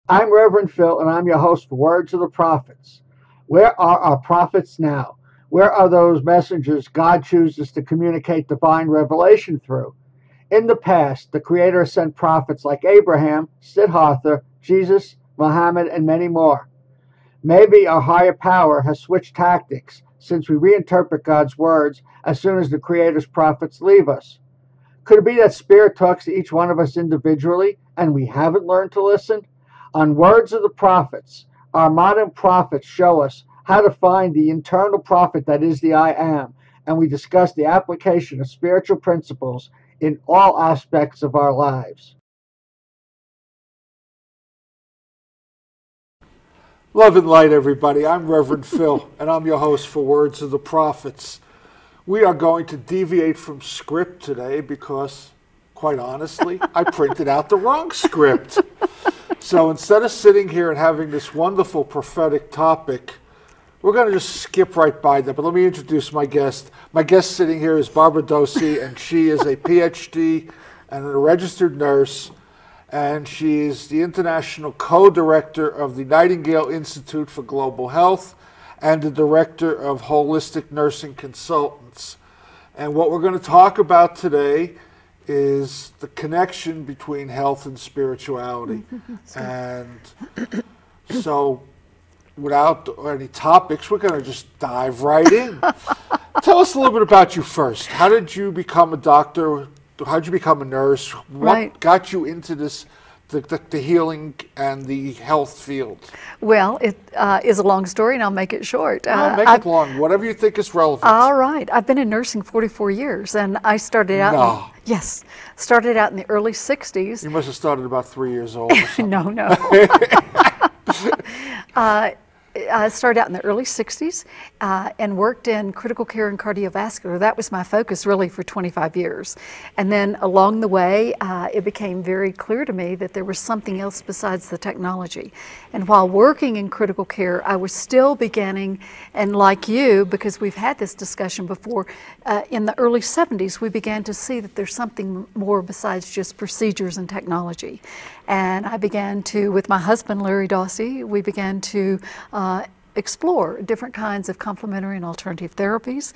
I'm Reverend Phil, and I'm your host for Words of the Prophets. Where are our prophets now? Where are those messengers God chooses to communicate divine revelation through? In the past, the Creator sent prophets like Abraham, Siddhartha, Jesus, Muhammad, and many more. Maybe our higher power has switched tactics since we reinterpret God's words as soon as the Creator's prophets leave us. Could it be that Spirit talks to each one of us individually and we haven't learned to listen? On Words of the Prophets, our modern prophets show us how to find the internal prophet that is the I Am, and we discuss the application of spiritual principles in all aspects of our lives. Love and light, everybody. I'm Reverend Phil, and I'm your host for Words of the Prophets. We are going to deviate from script today because, quite honestly, I printed out the wrong script. So instead of sitting here and having this wonderful prophetic topic, we're going to just skip right by that. But let me introduce my guest. My guest sitting here is Barbara Dossey, and she is a PhD and a registered nurse, and she is the international co-director of the Nightingale Institute for Global Health and the director of Holistic Nursing Consultants. And what we're going to talk about today is the connection between health and spirituality. And so without any topics, we're going to just dive right in. Tell us a little bit about you first. How did you become a doctor? How did you become a nurse? What got you into this, the healing and the health field? Well, it is a long story, and I'll make it short. No, make it long, whatever you think is relevant. All right. I've been in nursing 44 years, and I started out started out in the early 60s. You must have started about 3 years old or something. No. I started out in the early 60s and worked in critical care and cardiovascular. That was my focus really for 25 years. And then along the way, it became very clear to me that there was something else besides the technology. And while working in critical care, I was still beginning, and like you, because we've had this discussion before, in the early 70s, we began to see that there's something more besides just procedures and technology. And I began to, with my husband, Larry Dossey, we began to explore different kinds of complementary and alternative therapies.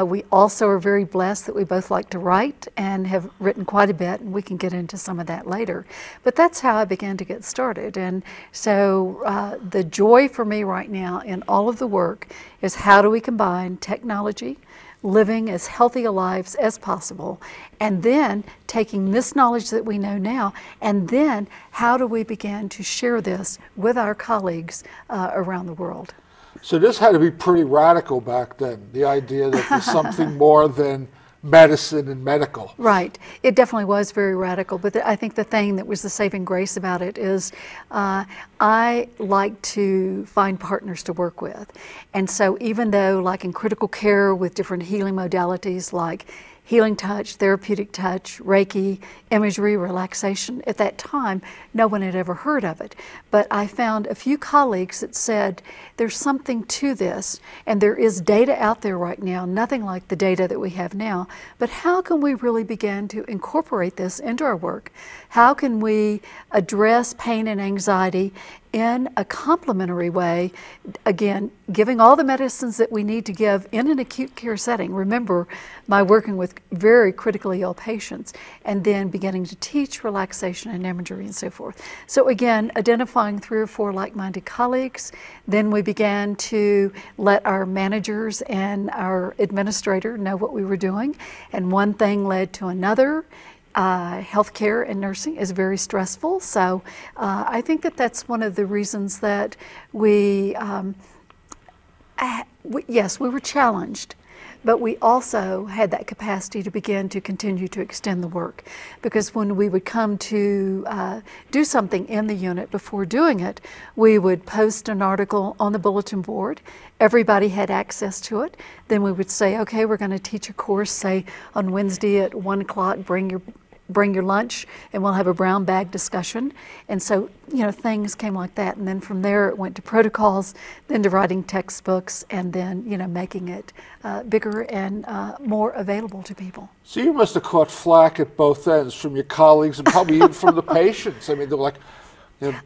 We also are very blessed that we both like to write and have written quite a bit, and we can get into some of that later. But that's how I began to get started. And so the joy for me right now in all of the work is how do we combine technology, living as healthy a lives as possible, and then taking this knowledge that we know now, and then how do we begin to share this with our colleagues around the world. So this had to be pretty radical back then, the idea that there's something more than medicine and medical. Right. It definitely was very radical, but I think the thing that was the saving grace about it is I like to find partners to work with. And so even though, like in critical care with different healing modalities like healing touch, therapeutic touch, Reiki, imagery, relaxation. At that time, no one had ever heard of it. But I found a few colleagues that said, there's something to this, and there is data out there right now, nothing like the data that we have now, but how can we really begin to incorporate this into our work? How can we address pain and anxiety in a complementary way, again, giving all the medicines that we need to give in an acute care setting. Remember, my working with very critically ill patients, and then beginning to teach relaxation and imagery and so forth. So again, identifying 3 or 4 like-minded colleagues, then we began to let our managers and our administrator know what we were doing, and one thing led to another. Healthcare and nursing is very stressful, so I think that that's one of the reasons that yes, we were challenged, but we also had that capacity to begin to continue to extend the work. Because when we would come to do something in the unit, before doing it, we would post an article on the bulletin board. Everybody had access to it. Then we would say, okay, we're going to teach a course, say on Wednesday at 1 o'clock, bring your lunch, and we'll have a brown bag discussion. And so, you know, things came like that. And then from there, it went to protocols, then to writing textbooks, and then, you know, making it bigger and more available to people. So you must have caught flack at both ends from your colleagues and probably even from the patients. I mean, they're like,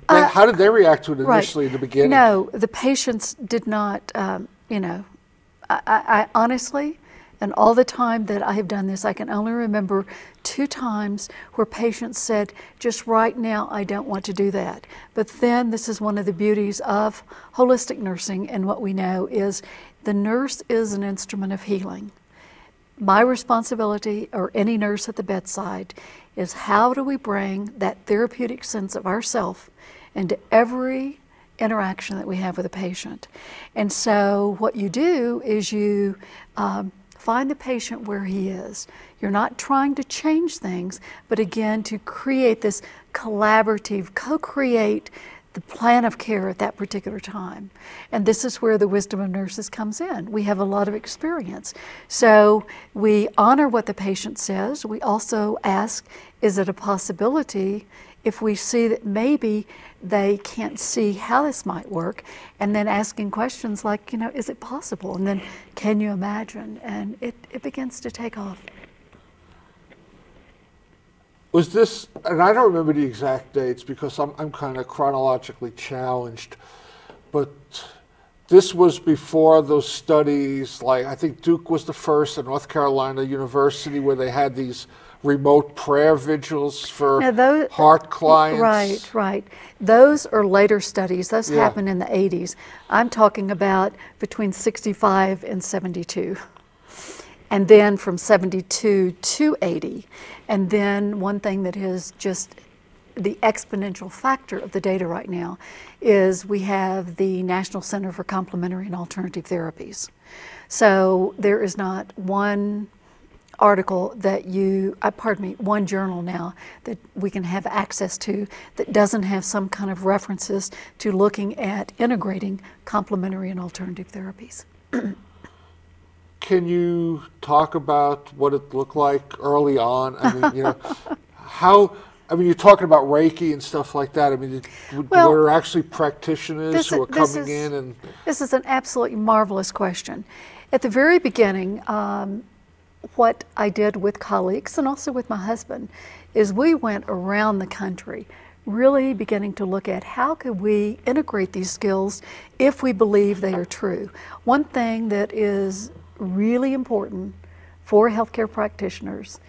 How did they react to it initially in the beginning? No, the patients did not, I honestly, and all the time that I have done this, I can only remember 2 times where patients said, just right now, I don't want to do that. But then this is one of the beauties of holistic nursing, and what we know is the nurse is an instrument of healing. My responsibility, or any nurse at the bedside, is how do we bring that therapeutic sense of ourself into every interaction that we have with a patient. And so what you do is you find the patient where he is. You're not trying to change things, but again, to create this collaborative, co-create the plan of care at that particular time. And this is where the wisdom of nurses comes in. We have a lot of experience. So we honor what the patient says. We also ask, is it a possibility if we see that maybe they can't see how this might work, and then asking questions like, is it possible? And then, can you imagine? And it begins to take off. Was this, and I don't remember the exact dates because I'm kind of chronologically challenged, but this was before those studies, like I think Duke was the first at North Carolina University where they had these remote prayer vigils for heart clients. Right. Those are later studies. Those happened in the 80s. I'm talking about between 65 and 72. And then from 72 to 80. And then one thing that is just the exponential factor of the data right now is we have the National Center for Complementary and Alternative Therapies. So there is not one article that one journal now that we can have access to that doesn't have some kind of references to looking at integrating complementary and alternative therapies. Can you talk about what it looked like early on? I mean, you're talking about Reiki and stuff like that. I mean, were there actually practitioners who were coming in? And this is an absolutely marvelous question. At the very beginning, what I did with colleagues and also with my husband is we went around the country really beginning to look at how could we integrate these skills if we believe they are true. One thing that is really important for healthcare practitioners,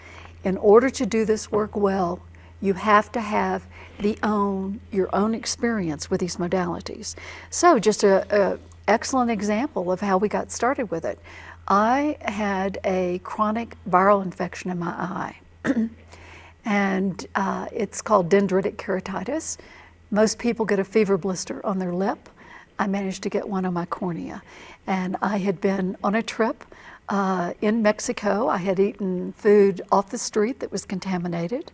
in order to do this work well, you have to have your own experience with these modalities. So just an excellent example of how we got started with it. I had a chronic viral infection in my eye, and it's called dendritic keratitis. Most people get a fever blister on their lip. I managed to get one on my cornea, and I had been on a trip in Mexico. I had eaten food off the street that was contaminated.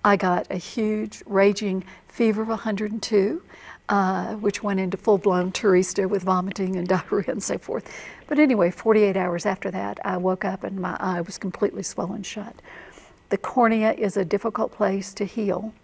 I got a huge raging fever of 102, which went into full-blown turista with vomiting and diarrhea and so forth. But anyway, 48 hours after that, I woke up and my eye was completely swollen shut. The cornea is a difficult place to heal.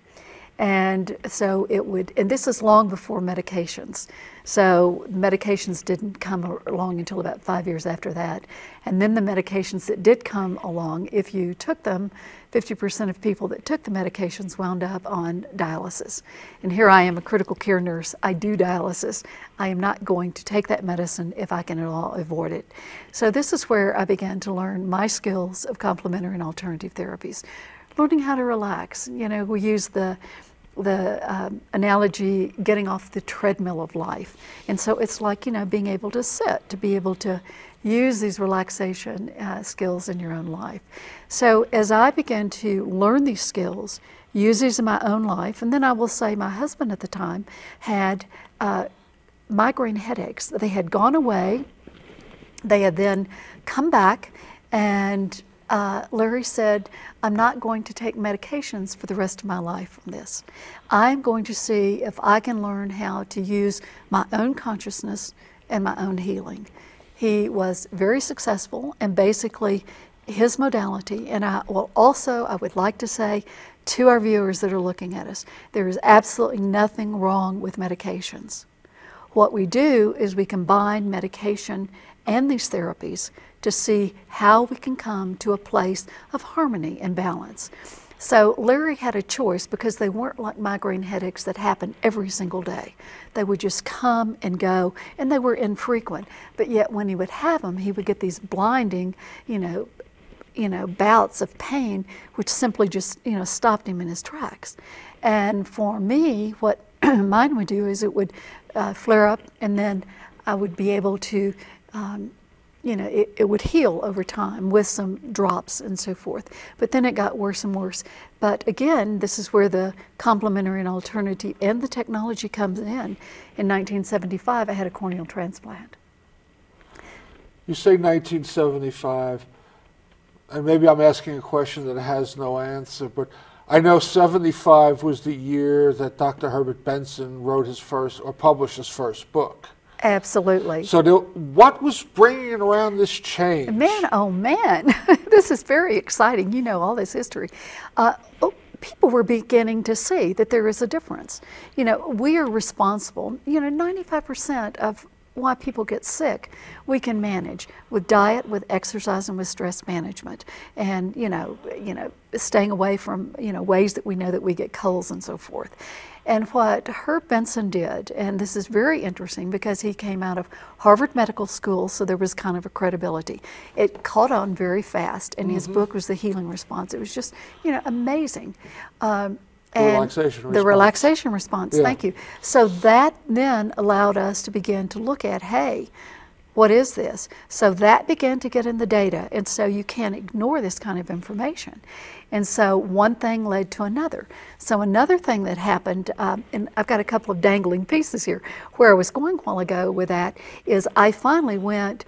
And so and this is long before medications. So medications didn't come along until about 5 years after that. And then the medications that did come along, if you took them, 50% of people that took the medications wound up on dialysis. And here I am, a critical care nurse. I do dialysis. I am not going to take that medicine if I can at all avoid it. So this is where I began to learn my skills of complementary and alternative therapies. Learning how to relax. We use the analogy, getting off the treadmill of life. And so it's like, being able to sit, to be able to use these relaxation skills in your own life. So as I began to learn these skills, use these in my own life, and then I will say my husband at the time had migraine headaches. They had gone away. They had then come back, and Larry said, I'm not going to take medications for the rest of my life from this. I'm going to see if I can learn how to use my own consciousness and my own healing. He was very successful, and basically his modality, and I would like to say to our viewers that are looking at us, there is absolutely nothing wrong with medications. What we do is we combine medication and these therapies to see how we can come to a place of harmony and balance. So Larry had a choice because they weren't like migraine headaches that happened every single day. They would just come and go, and they were infrequent. But yet when he would have them, he would get these blinding, bouts of pain, which simply just, stopped him in his tracks. And for me, what mine would do is it would flare up, and then I would be able to it would heal over time with some drops and so forth. But then it got worse and worse. But again, this is where the complementary and alternative and the technology comes in. In 1975, I had a corneal transplant. You say 1975, and maybe I'm asking a question that has no answer, but I know 75 was the year that Dr. Herbert Benson wrote his first, or published his first book. Absolutely. So what was bringing around this change? Man, oh man, this is very exciting. You know all this history. People were beginning to see that there is a difference. We are responsible. 95% of why people get sick, we can manage with diet, with exercise, and with stress management, and staying away from ways that we know that we get colds and so forth. And what Herb Benson did, and this is very interesting because he came out of Harvard Medical School, so there was kind of a credibility. It caught on very fast, and his book was The Healing Response. It was just, amazing. The relaxation response, Yeah. Thank you. So that then allowed us to begin to look at, hey, what is this? So that began to get in the data, and so you can't ignore this kind of information. And so one thing led to another. So another thing that happened, and I've got a couple of dangling pieces here, where I was going a while ago with that is I finally went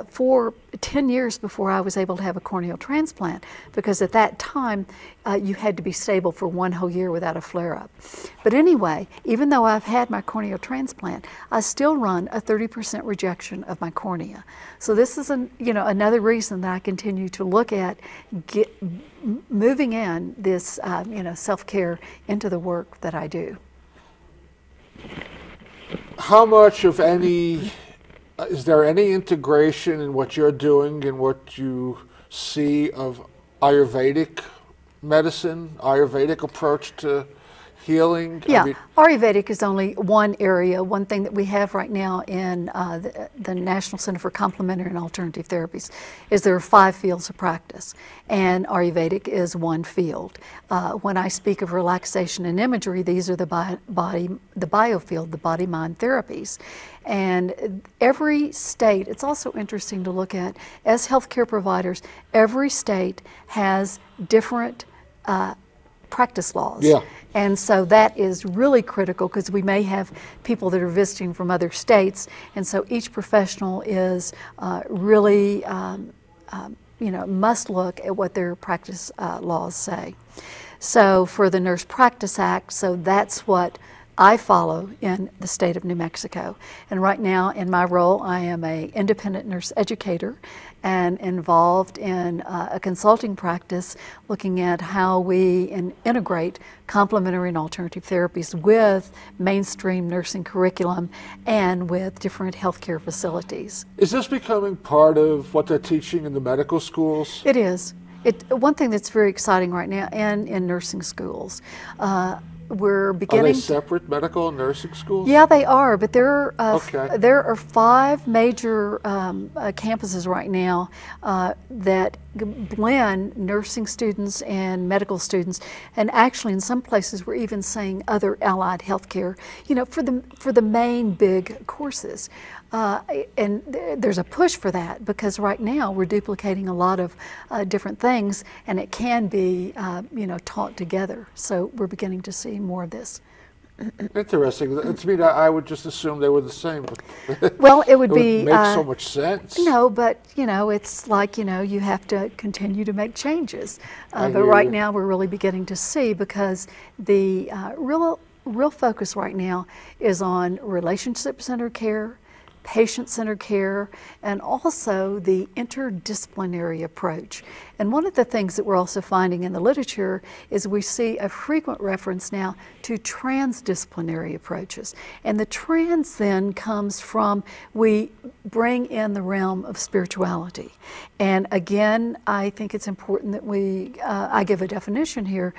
for 10 years before I was able to have a corneal transplant, because at that time you had to be stable for 1 whole year without a flare-up. But anyway, even though I've had my corneal transplant, I still run a 30% rejection of my cornea. So this is another reason that I continue to look at moving in this self-care into the work that I do. How much of any, is there any integration in what you're doing and what you see of Ayurvedic medicine, Ayurvedic approach to healing? Yeah, Ayurvedic is only one area. One thing that we have right now in the National Center for Complementary and Alternative Therapies is there are 5 fields of practice, and Ayurvedic is one field. When I speak of relaxation and imagery, these are the biofield, the body-mind therapies. And every state, it's also interesting to look at, as healthcare providers, every state has different practice laws. Yeah. And so that is really critical, because we may have people that are visiting from other states, and so each professional is really must look at what their practice laws say. So for the Nurse Practice Act, so that's what I follow in the state of New Mexico. And right now in my role, I am an independent nurse educator and involved in a consulting practice looking at how we integrate complementary and alternative therapies with mainstream nursing curriculum and with different healthcare facilities. Is this becoming part of what they're teaching in the medical schools? It is. One thing that's very exciting right now, and in nursing schools, we're beginning. Are they separate medical and nursing schools? Yeah, they are, but there are 5 major campuses right now that blend nursing students and medical students, and actually in some places we're even seeing other allied healthcare, for the main big courses. And there's a push for that, because right now we're duplicating a lot of different things, and it can be taught together. So we're beginning to see more of this. Interesting. To me, I would just assume they were the same. Well, it would make so much sense. No, but it's like you have to continue to make changes. But right now we're really beginning to see, because the real focus right now is on relationship-centered care, patient-centered care, and also the interdisciplinary approach. And one of the things that we're also finding in the literature is we see a frequent reference now to transdisciplinary approaches. And the trans then comes from, we bring in the realm of spirituality. And again, I think it's important that I give a definition here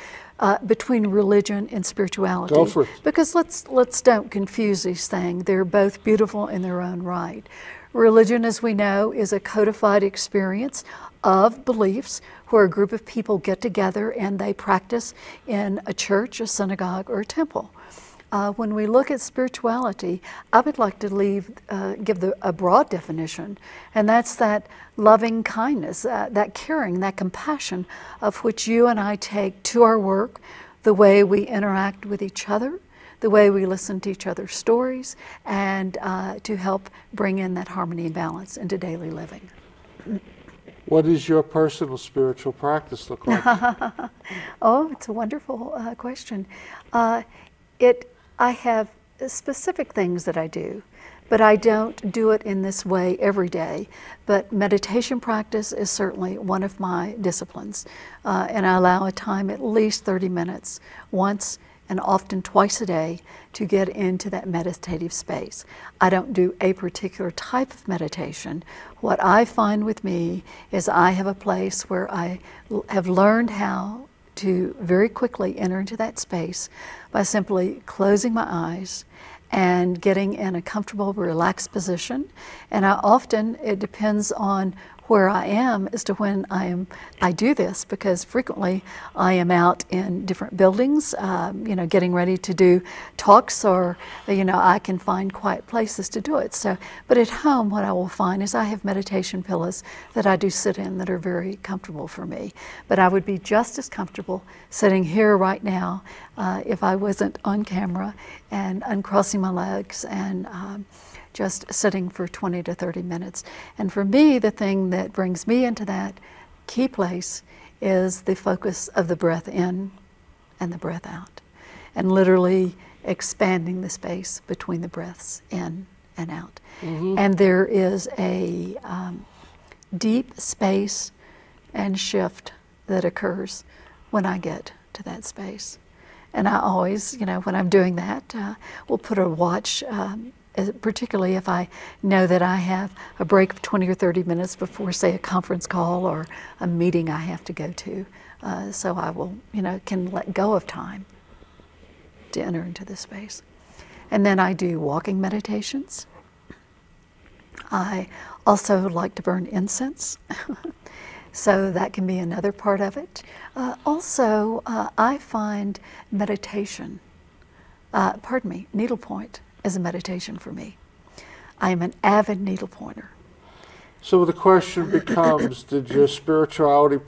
between religion and spirituality. Go for it. Because let's don't confuse these things. They're both beautiful in their own right. Religion, as we know, is a codified experience of beliefs where a group of people get together and they practice in a church, a synagogue, or a temple. When we look at spirituality, I would like to give a broad definition, and that's that loving kindness, that caring, that compassion of which you and I take to our work, the way we interact with each other, the way we listen to each other's stories, and to help bring in that harmony and balance into daily living. What does your personal spiritual practice look like? Oh, it's a wonderful question. I have specific things that I do, but I don't do it in this way every day. But meditation practice is certainly one of my disciplines, and I allow a time at least 30 minutes once and often twice a day to get into that meditative space. I don't do a particular type of meditation. What I find with me is I have a place where I have learned how to very quickly enter into that space by simply closing my eyes and getting in a comfortable, relaxed position. And it depends on where I am as to when I do this, because frequently I am out in different buildings, getting ready to do talks, or, I can find quiet places to do it. But at home, what I will find is I have meditation pillows that I do sit in that are very comfortable for me. But I would be just as comfortable sitting here right now if I wasn't on camera and uncrossing my legs and just sitting for 20 to 30 minutes. And for me, the thing that brings me into that key place is the focus of the breath in and the breath out, and literally expanding the space between the breaths in and out. Mm-hmm. And there is a deep space and shift that occurs when I get to that space. And I always, when I'm doing that, will put a watch, particularly if I know that I have a break of 20 or 30 minutes before, say, a conference call or a meeting I have to go to. So I will, can let go of time to enter into this space. And then I do walking meditations. I also like to burn incense. So that can be another part of it. Also, I find meditation, needlepoint, is a meditation for me. I am an avid needle pointer. So the question becomes, did your spirituality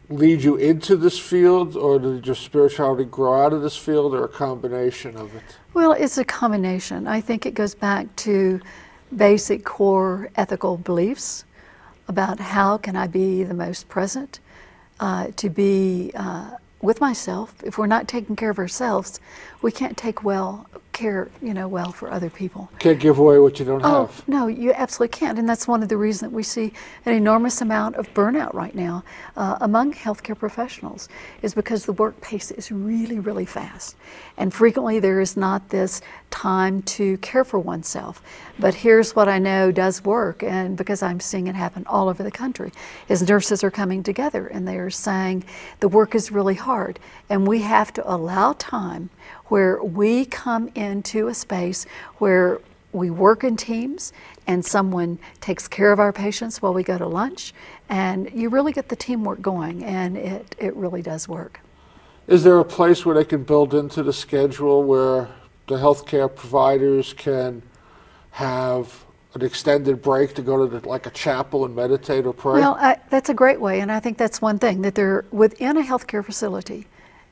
lead you into this field, or did your spirituality grow out of this field, or a combination of it? Well, it's a combination. I think it goes back to basic core ethical beliefs about how can I be the most present, to be with myself. If we're not taking care of ourselves, we can't take care for other people. Can't give away what you don't have. Oh, no, you absolutely can't. And that's one of the reasons that we see an enormous amount of burnout right now among healthcare professionals, is because the work pace is really, really fast. And frequently there is not this time to care for oneself. But here's what I know does work, and because I'm seeing it happen all over the country, is nurses are coming together and they are saying the work is really hard, and we have to allow time where we come into a space where we work in teams and someone takes care of our patients while we go to lunch, and you really get the teamwork going, and it really does work. Is there a place where they can build into the schedule where the healthcare providers can have an extended break to go to like a chapel and meditate or pray? Well, that's a great way, and I think that's one thing, that they're within a healthcare facility.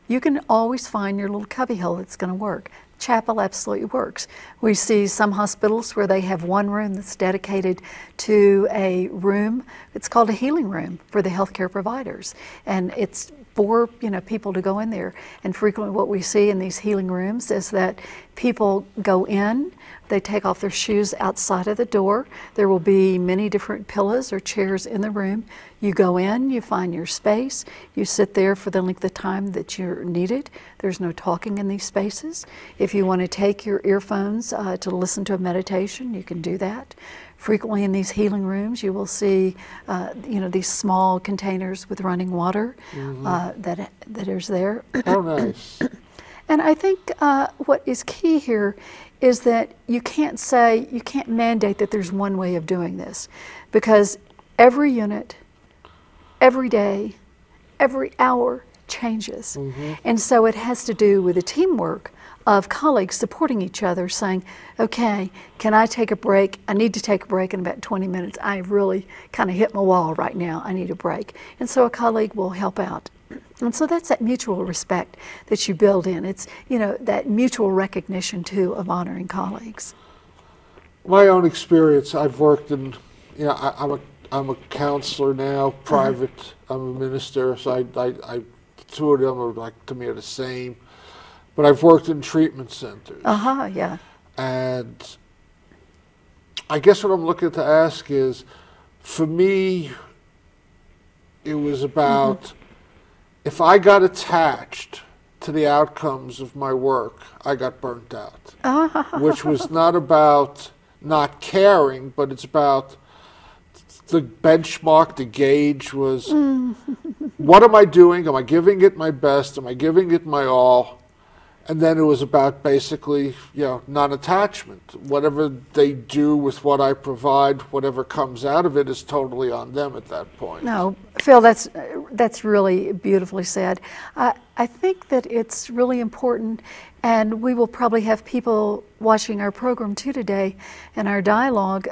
You can always find your little cubbyhole that's going to work. Chapel absolutely works. We see some hospitals where they have one room that's dedicated to a room. It's called a healing room for the healthcare providers, and it's for people to go in there. And frequently what we see in these healing rooms is that People go in, they take off their shoes outside of the door. There will be many different pillows or chairs in the room. You go in, you find your space, you sit there for the length of time that you're needed. There's no talking in these spaces. If you want to take your earphones to listen to a meditation, you can do that. Frequently in these healing rooms, you will see, these small containers with running water that is there. Oh, nice. And I think what is key here is that you can't mandate that there's one way of doing this, because every unit, every day, every hour changes. And so it has to do with the teamwork of colleagues supporting each other, saying, okay, can I take a break? I need to take a break in about 20 minutes. I've really kind of hit my wall right now. I need a break. And so a colleague will help out. And so that's that mutual respect that you build in. It's, that mutual recognition, too, of honoring colleagues. My own experience, I've worked in, I'm a counselor now, private. I'm a minister, so I two of them are like, to me, are the same. But I've worked in treatment centers. Yeah. And I guess what I'm looking to ask is, for me, it was about, if I got attached to the outcomes of my work, I got burnt out. Which was not about not caring, but it's about the benchmark, the gauge was, what am I doing? Am I giving it my best? Am I giving it my all? And then it was about basically, non-attachment. Whatever they do with what I provide, whatever comes out of it is totally on them at that point. No, Phil, that's really beautifully said. I think that it's really important, and we will probably have people watching our program too today and our dialogue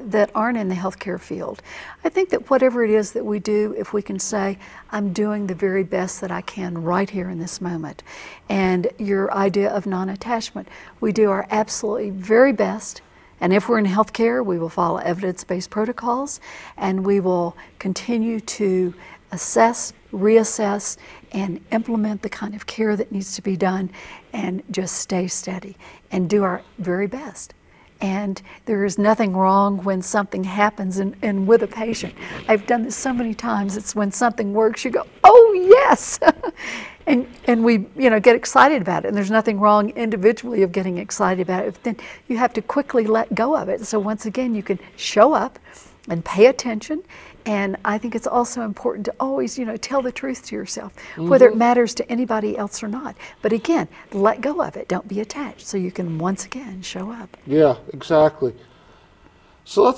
that aren't in the healthcare field. I think that whatever it is that we do, if we can say, I'm doing the very best that I can right here in this moment. And your idea of non-attachment, we do our absolutely very best. And if we're in healthcare, we will follow evidence-based protocols, and we will continue to assess, reassess, and implement the kind of care that needs to be done, and just stay steady and do our very best. And there is nothing wrong when something happens and with a patient. I've done this so many times. It's when something works, you go, oh yes! and we get excited about it. And there's nothing wrong individually of getting excited about it. But then you have to quickly let go of it. So once again, you can show up and pay attention. And I think it's also important to always, tell the truth to yourself, whether it matters to anybody else or not. But again, let go of it. Don't be attached, so you can once again show up. Yeah, exactly. So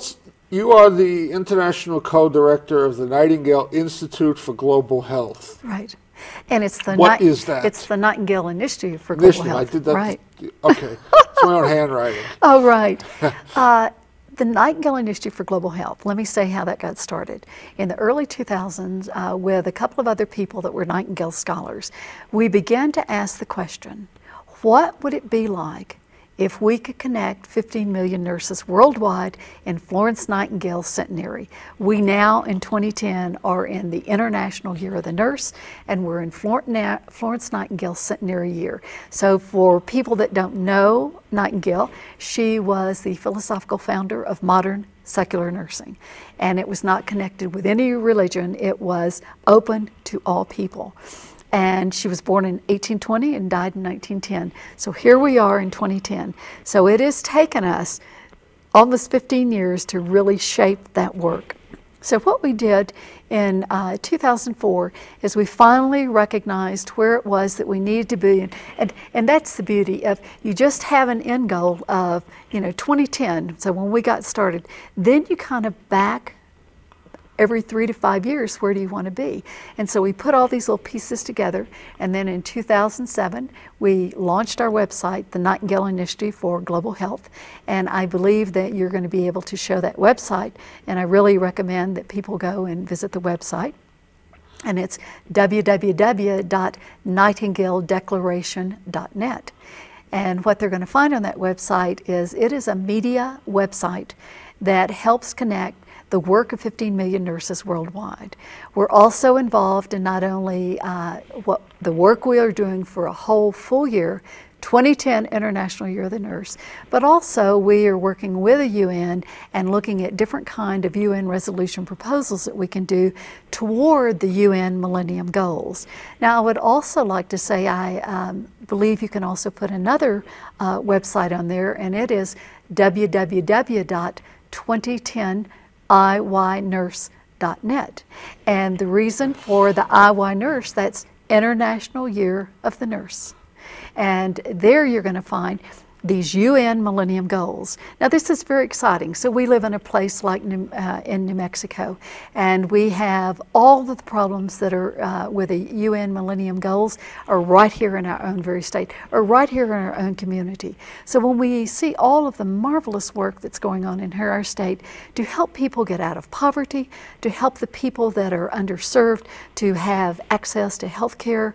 you are the international co-director of the Nightingale Institute for Global Health. Right. And it's the What is that? It's the Nightingale Initiative for Global Health. I did that. Right. Okay. It's my own handwriting. Oh, right. The Nightingale Initiative for Global Health, let me say how that got started. In the early 2000s, with a couple of other people that were Nightingale scholars, we began to ask the question, what would it be like if we could connect 15 million nurses worldwide in Florence Nightingale's centenary? We now, in 2010, are in the International Year of the Nurse, and we're in Florence Nightingale's centenary year. So for people that don't know Nightingale, she was the philosophical founder of modern secular nursing. And it was not connected with any religion. It was open to all people. And she was born in 1820 and died in 1910. So here we are in 2010. So it has taken us almost 15 years to really shape that work. So what we did in 2004 is we finally recognized where it was that we needed to be. And that's the beauty of, you just have an end goal of 2010. So when we got started, then you kind of back every 3 to 5 years, where do you want to be? And so we put all these little pieces together, and then in 2007, we launched our website, the Nightingale Initiative for Global Health, and I believe that you're going to be able to show that website, and I really recommend that people go and visit the website. And it's www.nightingaledeclaration.net. And what they're going to find on that website is, it is a media website that helps connect the work of 15 million nurses worldwide. We're also involved in not only what the work we are doing for a whole full year, 2010 International Year of the Nurse, but also we are working with the UN and looking at different kind of UN resolution proposals that we can do toward the UN Millennium Goals. Now, I would also like to say I believe you can also put another website on there, and it is www.2010iynurse.net. And the reason for the IY Nurse, that's International Year of the Nurse. And there you're going to find these UN Millennium Goals. Now this is very exciting. So we live in a place like in New Mexico, and we have all of the problems that are with the UN Millennium Goals are right here in our own very state, or right here in our own community. So when we see all of the marvelous work that's going on in our state to help people get out of poverty, to help the people that are underserved to have access to health care,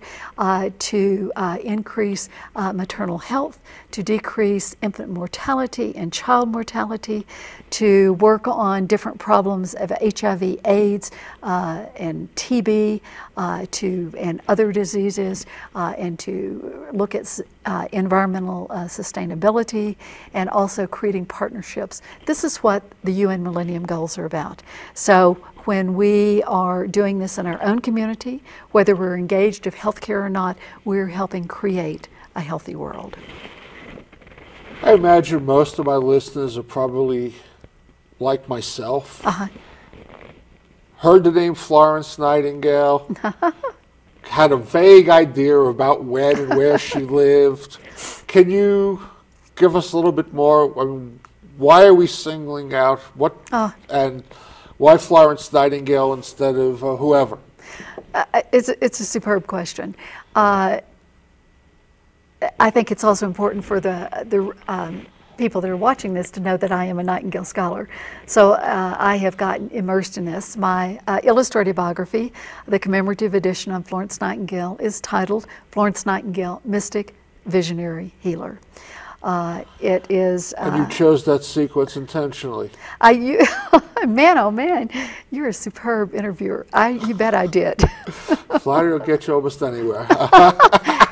to increase maternal health, to decrease infant mortality and child mortality, to work on different problems of HIV, AIDS, and TB, and other diseases, and to look at environmental sustainability, and also creating partnerships. This is what the UN Millennium Goals are about. So when we are doing this in our own community, whether we're engaged of healthcare or not, we're helping create a healthy world. I imagine most of my listeners are probably like myself. Heard the name Florence Nightingale, had a vague idea about when and where she lived. Can you give us a little bit more? I mean, why are we singling out and why Florence Nightingale instead of whoever? It's a superb question. I think it's also important for the people that are watching this to know that I am a Nightingale scholar. So I have gotten immersed in this. My illustrated biography, the commemorative edition on Florence Nightingale, is titled Florence Nightingale, Mystic, Visionary, Healer. It is... and you chose that sequence intentionally. Man, oh man, you're a superb interviewer. You bet I did. Flattery will get you almost anywhere.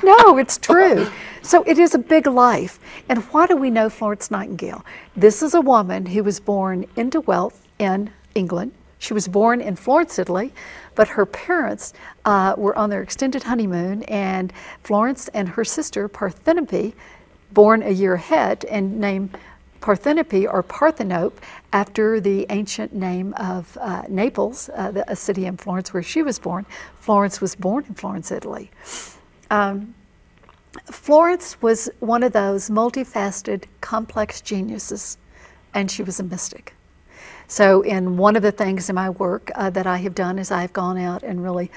No, it's true. So it is a big life. And why do we know Florence Nightingale? This is a woman who was born into wealth in England. She was born in Florence, Italy, but her parents were on their extended honeymoon, and Florence and her sister Parthenope, born a year ahead and named Parthenope or Parthenope after the ancient name of Naples, a city in Florence where she was born. Florence was born in Florence, Italy. Florence was one of those multifaceted, complex geniuses, and she was a mystic. So in one of the things in my work that I have done is I've gone out and really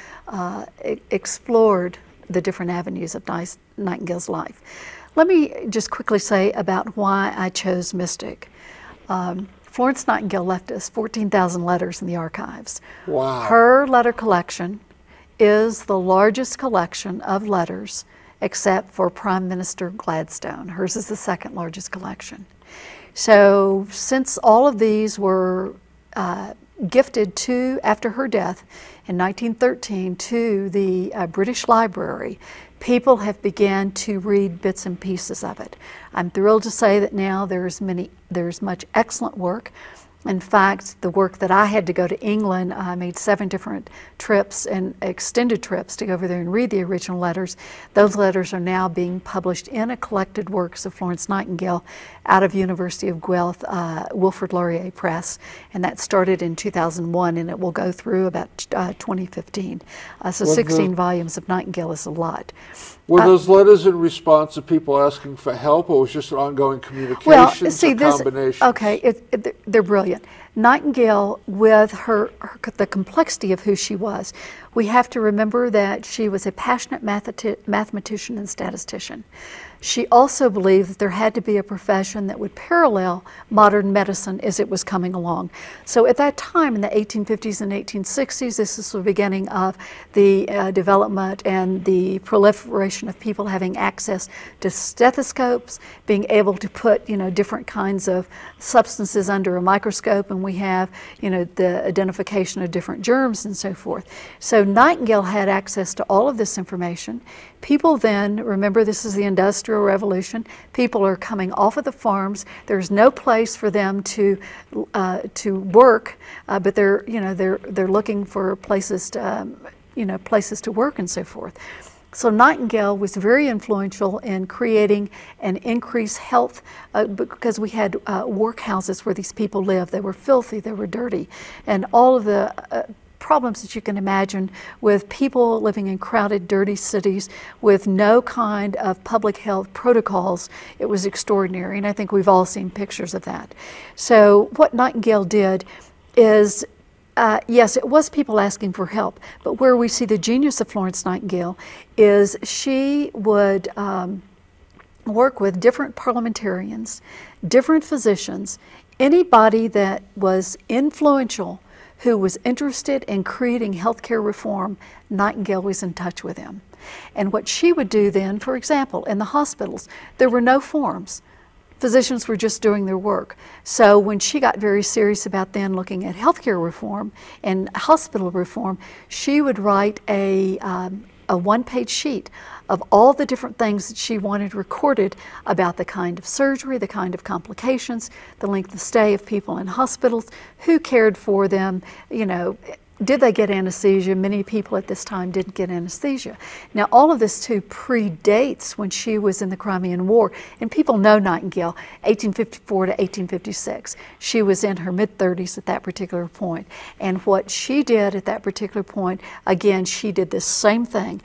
explored the different avenues of Nightingale's life. Let me just quickly say about why I chose mystic. Florence Nightingale left us 14,000 letters in the archives. Wow. Her letter collection is the largest collection of letters except for Prime Minister Gladstone. Hers is the second largest collection. So since all of these were gifted to, after her death in 1913, to the British Library, people have begun to read bits and pieces of it. I'm thrilled to say that now there's much excellent work. In fact, the work that I had to go to England, I made 7 different trips and extended trips to go over there and read the original letters. Those letters are now being published in a collected works of Florence Nightingale out of University of Guelph, Wilfrid Laurier Press, and that started in 2001, and it will go through about 2015. So 16 volumes of Nightingale is a lot. Were those letters in response to people asking for help, or was it just an ongoing communication? Well, see, combination? Okay, they're brilliant. Nightingale, with the complexity of who she was, we have to remember that she was a passionate mathematician and statistician. She also believed that there had to be a profession that would parallel modern medicine as it was coming along. So at that time, in the 1850s and 1860s, this is the beginning of the development and the proliferation of people having access to stethoscopes, being able to put, different kinds of substances under a microscope, and we have, the identification of different germs and so forth. So Nightingale had access to all of this information. People then, remember this is the Industrial Industrial Revolution. People are coming off of the farms. There's no place for them to work, but they're looking for places to places to work and so forth. So Nightingale was very influential in creating an increased health because we had workhouses where these people lived. They were filthy, they were dirty, and all of the problems that you can imagine with people living in crowded, dirty cities with no kind of public health protocols. It was extraordinary, and I think we've all seen pictures of that. So what Nightingale did is yes, it was people asking for help, but where we see the genius of Florence Nightingale is she would work with different parliamentarians, different physicians, anybody that was influential who was interested in creating healthcare reform. Nightingale was in touch with them. And what she would do then, for example, in the hospitals, there were no forms. Physicians were just doing their work. So when she got very serious about then looking at healthcare reform and hospital reform, she would write a one-page sheet of all the different things that she wanted recorded about the kind of surgery, the kind of complications, the length of stay of people in hospitals, who cared for them, did they get anesthesia? Many people at this time didn't get anesthesia. Now, all of this too predates when she was in the Crimean War, and people know Nightingale, 1854 to 1856. She was in her mid-30s at that particular point, and what she did at that particular point, again, she did the same thing.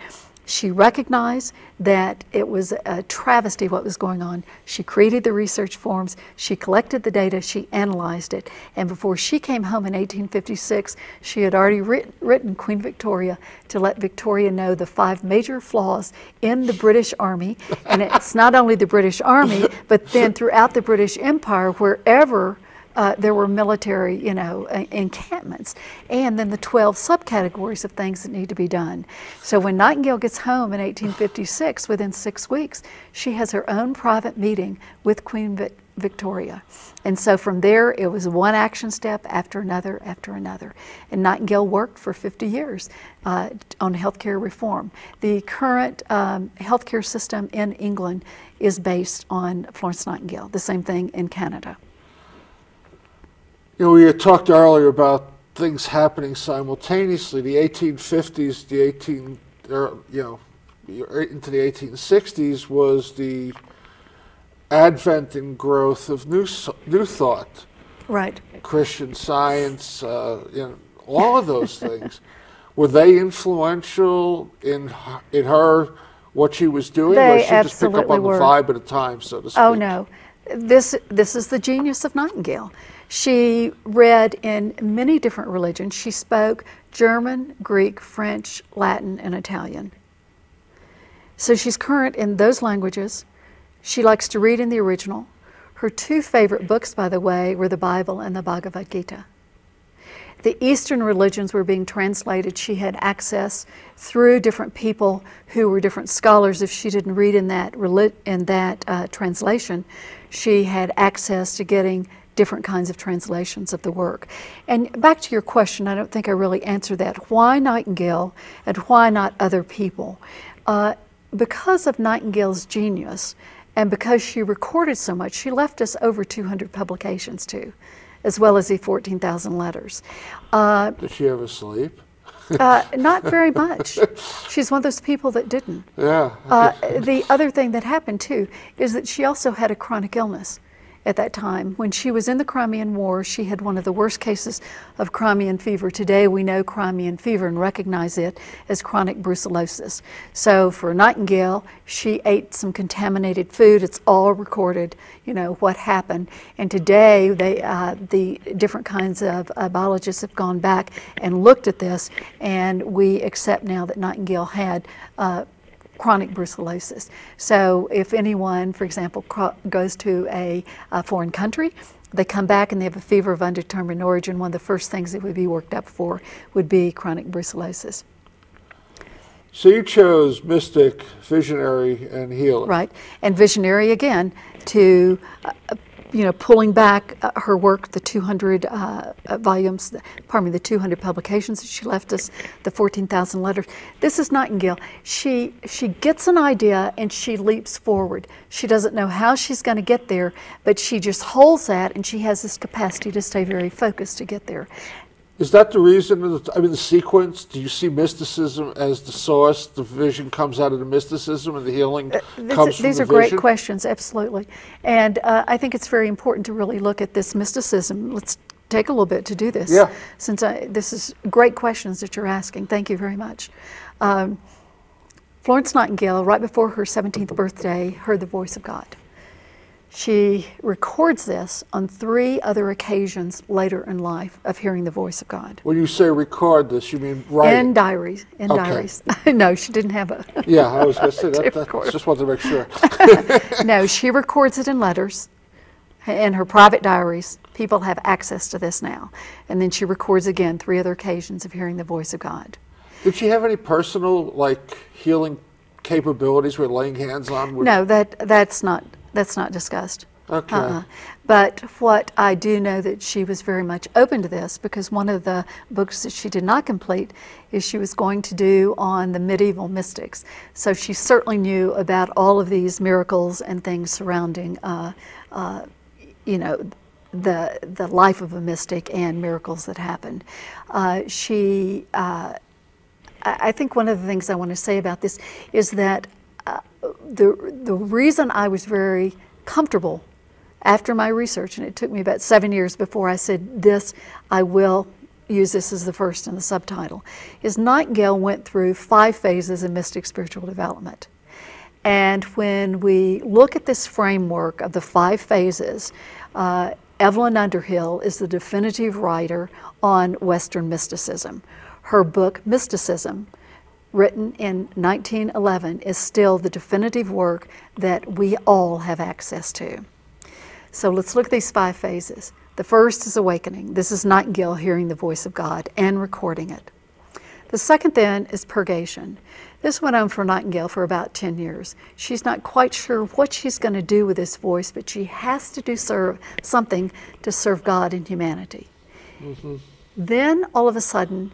She recognized that it was a travesty what was going on. She created the research forms, she collected the data, she analyzed it, and before she came home in 1856, she had already written Queen Victoria to let Victoria know the 5 major flaws in the British Army. And it's not only the British Army, but then throughout the British Empire, wherever there were military, encampments, and then the 12 subcategories of things that need to be done. So when Nightingale gets home in 1856, within 6 weeks, she has her own private meeting with Queen Victoria. And so from there, it was one action step after another after another. And Nightingale worked for 50 years on healthcare reform. The current healthcare system in England is based on Florence Nightingale, the same thing in Canada. We had talked earlier about things happening simultaneously. The 1850s, into the 1860s was the advent and growth of new thought. Right. Christian Science, all of those things. Were they influential in her, what she was doing, or did she just pick up on the vibe at a time, so to speak? Oh, no. This is the genius of Nightingale. She read in many different religions. She spoke German, Greek, French, Latin, and Italian. So she's current in those languages. She likes to read in the original. Her 2 favorite books, by the way, were the Bible and the Bhagavad Gita. The Eastern religions were being translated. She had access through different people who were different scholars. If she didn't read in that translation, she had access to getting different kinds of translations of the work. And back to your question, I don't think I really answered that. Why Nightingale and why not other people? Because of Nightingale's genius and because she recorded so much, she left us over 200 publications too, as well as the 14,000 letters. Did she ever sleep? Not very much. She's one of those people that didn't. Yeah. The other thing that happened too is that she also had a chronic illness at that time. When she was in the Crimean War, she had one of the worst cases of Crimean fever. Today we know Crimean fever and recognize it as chronic brucellosis. So for Nightingale, she ate some contaminated food. It's all recorded, what happened. And today the different kinds of biologists have gone back and looked at this, and we accept now that Nightingale had chronic brucellosis. So if anyone, for example, goes to a foreign country, they come back and they have a fever of undetermined origin, one of the first things that would be worked up for would be chronic brucellosis. So you chose mystic, visionary, and healer. Right, and visionary again to pulling back her work, the 200 volumes, the 200 publications that she left us, the 14,000 letters. This is Nightingale. She gets an idea and she leaps forward. She doesn't know how she's going to get there, but she just holds that, and she has this capacity to stay very focused to get there. Is that the reason? The sequence? Do you see mysticism as the source? The vision comes out of the mysticism, and the healing comes from the vision? These are great questions, absolutely. And I think it's very important to really look at this mysticism. Let's take a little bit to do this. Yeah. Since this is great questions that you're asking. Thank you very much. Florence Nightingale, right before her 17th birthday, heard the voice of God. She records this on 3 other occasions later in life of hearing the voice of God. When you say record this, you mean write In diaries. In diaries. No, she didn't have a Yeah, I was going to say that. Just wanted to make sure. No, she records it in letters, in her private diaries. People have access to this now. And then she records again 3 other occasions of hearing the voice of God. Did she have any personal, healing capabilities with laying hands on? No, that's not discussed. Okay. But what I do know that she was very much open to this, because one of the books that she did not complete is she was going to do on the medieval mystics. So she certainly knew about all of these miracles and things surrounding, the life of a mystic and miracles that happened. I think one of the things I want to say about this is that the reason I was very comfortable after my research, and it took me about 7 years before I said this, I will use this as the first in the subtitle, is Nightingale went through 5 phases of mystic spiritual development. And when we look at this framework of the 5 phases, Evelyn Underhill is the definitive writer on Western mysticism. Her book, Mysticism, written in 1911, is still the definitive work that we all have access to. So let's look at these 5 phases. The first is awakening. This is Nightingale hearing the voice of God and recording it. The second then is purgation. This went on for Nightingale for about 10 years. She's not quite sure what she's going to do with this voice, but she has to do something to serve God and humanity. Mm-hmm. Then all of a sudden,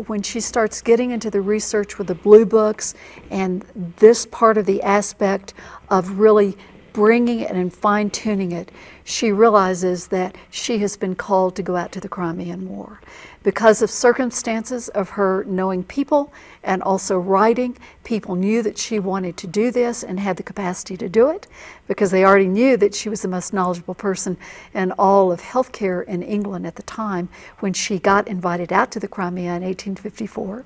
when she starts getting into the research with the blue books and this part of the aspect of really bringing it and fine-tuning it, she realizes that she has been called to go out to the Crimean War. Because of circumstances of her knowing people and also writing, people knew that she wanted to do this and had the capacity to do it, because they already knew that she was the most knowledgeable person in all of healthcare in England at the time when she got invited out to the Crimea in 1854.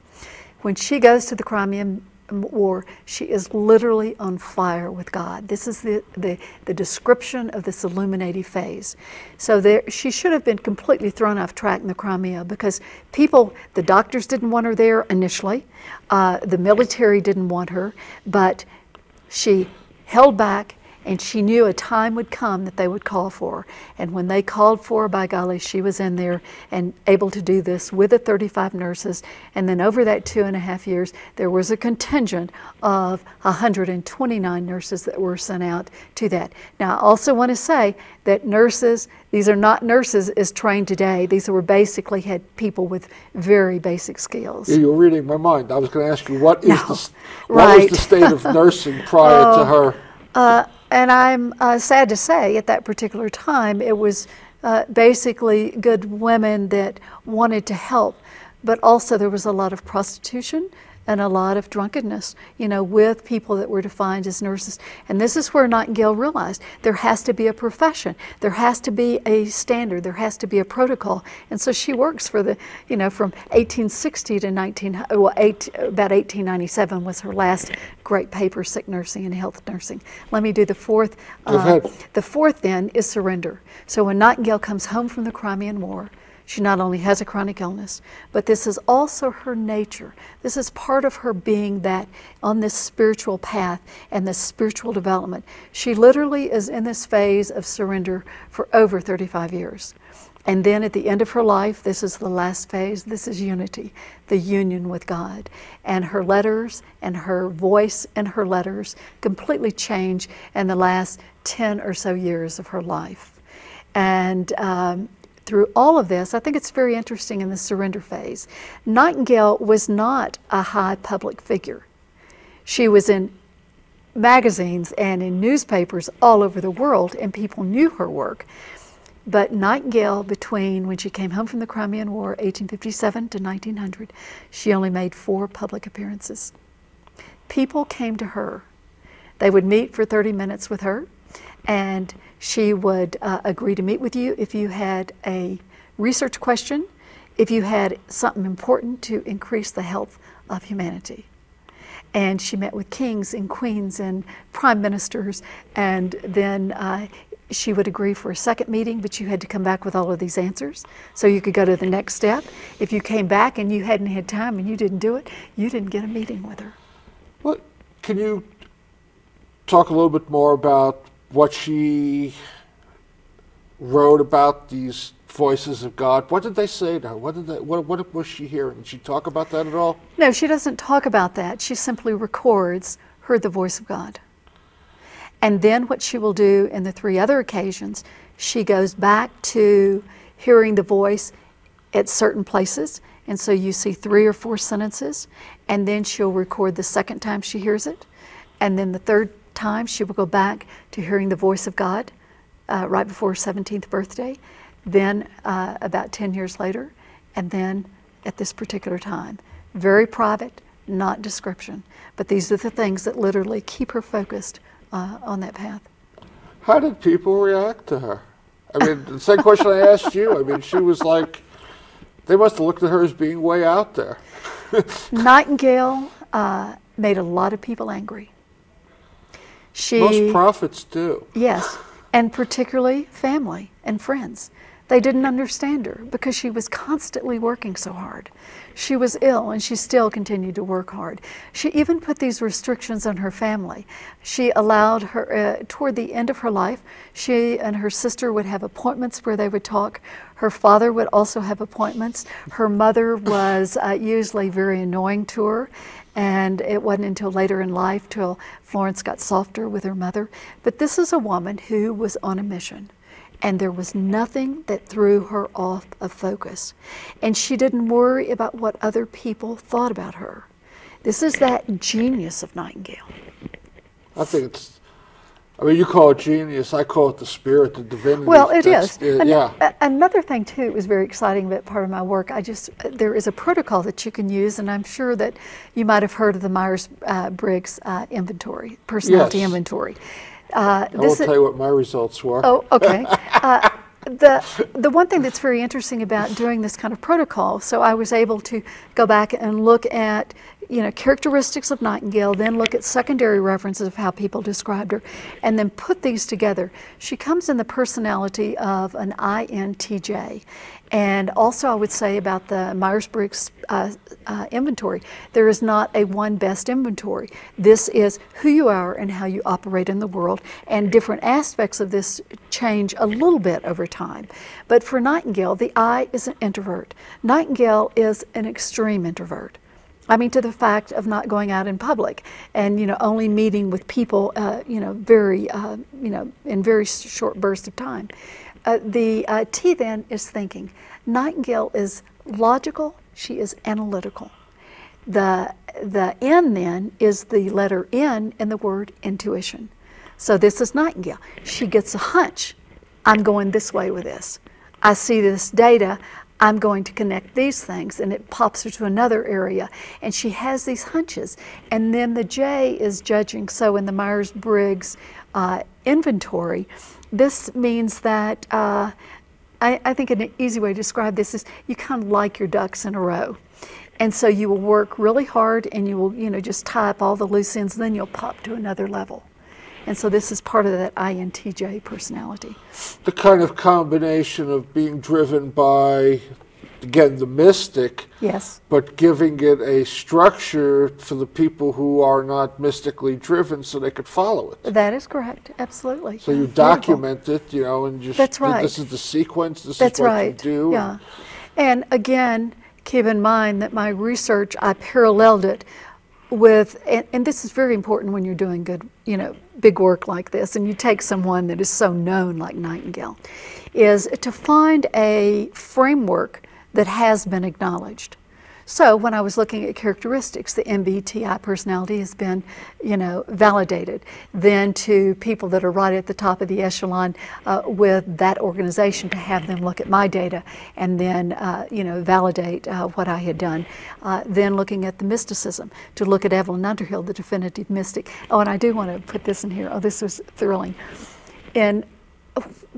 When she goes to the Crimean War, she is literally on fire with God. This is the description of this illuminative phase. So she should have been completely thrown off track in the Crimea, because the doctors didn't want her there initially, the military didn't want her, but she held back, and she knew a time would come that they would call for her. And when they called for her, by golly, she was in there and able to do this with the 35 nurses. And then over that 2.5 years, there was a contingent of 129 nurses that were sent out to that. Now, I also want to say that nurses, these are not nurses as trained today. These were basically had people with very basic skills. Yeah, you're reading my mind. I was going to ask you, what was the state of nursing prior to her? And I'm sad to say, at that particular time, it was basically good women that wanted to help, but also there was a lot of prostitution and a lot of drunkenness, with people that were defined as nurses. And this is where Nightingale realized there has to be a profession, there has to be a standard, there has to be a protocol. And so she works for from 1860 to about 1897 was her last great paper, Sick Nursing and Health Nursing. Let me do the fourth. The fourth then is surrender. So when Nightingale comes home from the Crimean War, she not only has a chronic illness, but this is also her nature. This is part of her being that on this spiritual path and this spiritual development. She literally is in this phase of surrender for over 35 years. And then at the end of her life, this is the last phase, this is unity, the union with God. And her letters and her voice in her letters completely change in the last 10 or so years of her life. And through all of this, I think it's very interesting in the surrender phase. Nightingale was not a high public figure. She was in magazines and in newspapers all over the world, and people knew her work. But Nightingale, between when she came home from the Crimean War, 1857 to 1900, she only made 4 public appearances. People came to her. They would meet for 30 minutes with her, and she would agree to meet with you if you had a research question, if you had something important to increase the health of humanity. And she met with kings and queens and prime ministers, and then she would agree for a second meeting, but you had to come back with all of these answers so you could go to the next step. If you came back and you hadn't had time and you didn't do it, you didn't get a meeting with her. Well, can you talk a little bit more about what she wrote about these voices of God? What did they say to her? What was she hearing? Did she talk about that at all? No, she doesn't talk about that. She simply records, heard the voice of God. And then what she will do in the 3 other occasions, she goes back to hearing the voice at certain places. And so you see 3 or 4 sentences, and then she'll record the second time she hears it. And then the third time she will go back to hearing the voice of God right before her 17th birthday, then about 10 years later, and then at this particular time. Very private, not description. But these are the things that literally keep her focused on that path. How did people react to her? I mean, the same question I asked you. I mean, she was like, they must have looked at her as being way out there. Nightingale made a lot of people angry. Most prophets do. Yes, and particularly family and friends. They didn't understand her because she was constantly working so hard. She was ill, and she still continued to work hard. She even put these restrictions on her family. She allowed her, toward the end of her life, she and her sister would have appointments where they would talk. Her father would also have appointments. Her mother was usually very annoying to her, and it wasn't until later in life till Florence got softer with her mother. But this is a woman who was on a mission. And there was nothing that threw her off of focus. And she didn't worry about what other people thought about her. This is that genius of Nightingale. I think it's, I mean, you call it genius, I call it the spirit, the divinity. Well, it is. Yeah. Another thing, too, that was very exciting about part of my work, there is a protocol that you can use, and I'm sure that you might have heard of the Myers-Briggs inventory, personality inventory. I will tell you what my results were. Oh, okay. The one thing that's very interesting about doing this kind of protocol, so I was able to go back and look at, characteristics of Nightingale, then look at secondary references of how people described her, and then put these together. She comes in the personality of an INTJ. And also I would say about the Myers-Briggs inventory, there is not a one best inventory. This is who you are and how you operate in the world, and different aspects of this change a little bit over time. But for Nightingale, the I is an introvert. Nightingale is an extreme introvert. I mean, to the fact of not going out in public and, only meeting with people, very, in very short bursts of time. The T then is thinking. Nightingale is logical, she is analytical. The N then is the letter N in the word intuition. So this is Nightingale. She gets a hunch. I'm going this way with this. I see this data. I'm going to connect these things, and it pops her to another area. And she has these hunches. And then the J is judging. So in the Myers-Briggs inventory, this means that I think an easy way to describe this is you kind of like your ducks in a row. And so you will work really hard, and you will, just tie up all the loose ends, and then you'll pop to another level. And so this is part of that INTJ personality. The kind of combination of being driven by again, the mystic, Yes. but giving it a structure for the people who are not mystically driven so they could follow it. That is correct. Absolutely. So you Beautiful. document it, and just That's right. this is the sequence, this That's is what right. you do. Yeah. And again, keep in mind that my research, I paralleled it with, and this is very important when you're doing good, big work like this, and you take someone that is so known like Nightingale, is to find a framework that has been acknowledged. So when I was looking at characteristics, the MBTI personality has been, validated. Then to people that are right at the top of the echelon with that organization, to have them look at my data and then, validate what I had done. Then looking at the mysticism, to look at Evelyn Underhill, the definitive mystic. Oh, and I do want to put this in here. Oh, this was thrilling. And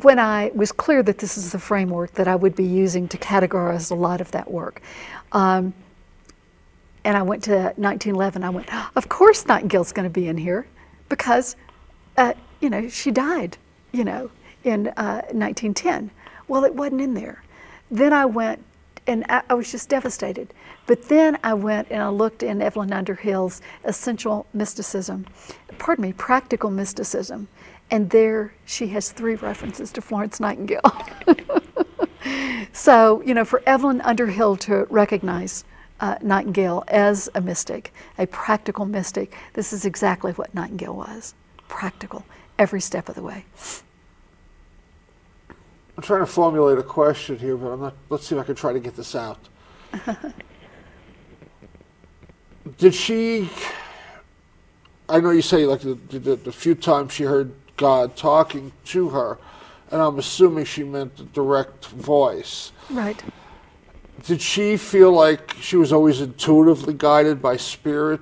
when I was clear that this is the framework that I would be using to categorize a lot of that work, and I went to 1911, I went, of course Nightingale's going to be in here because, she died, in 1910. Well, it wasn't in there. Then I went, and I was just devastated. But then I went and I looked in Evelyn Underhill's Essential Mysticism, Practical Mysticism, and there she has 3 references to Florence Nightingale. So, for Evelyn Underhill to recognize Nightingale as a mystic, a practical mystic, this is exactly what Nightingale was. Practical, every step of the way. I'm trying to formulate a question here, but I'm not. Let's see if I can try to get this out. Did she, I know you say like the few times she heard God talking to her, and I'm assuming she meant the direct voice. Right. Did she feel like she was always intuitively guided by spirit?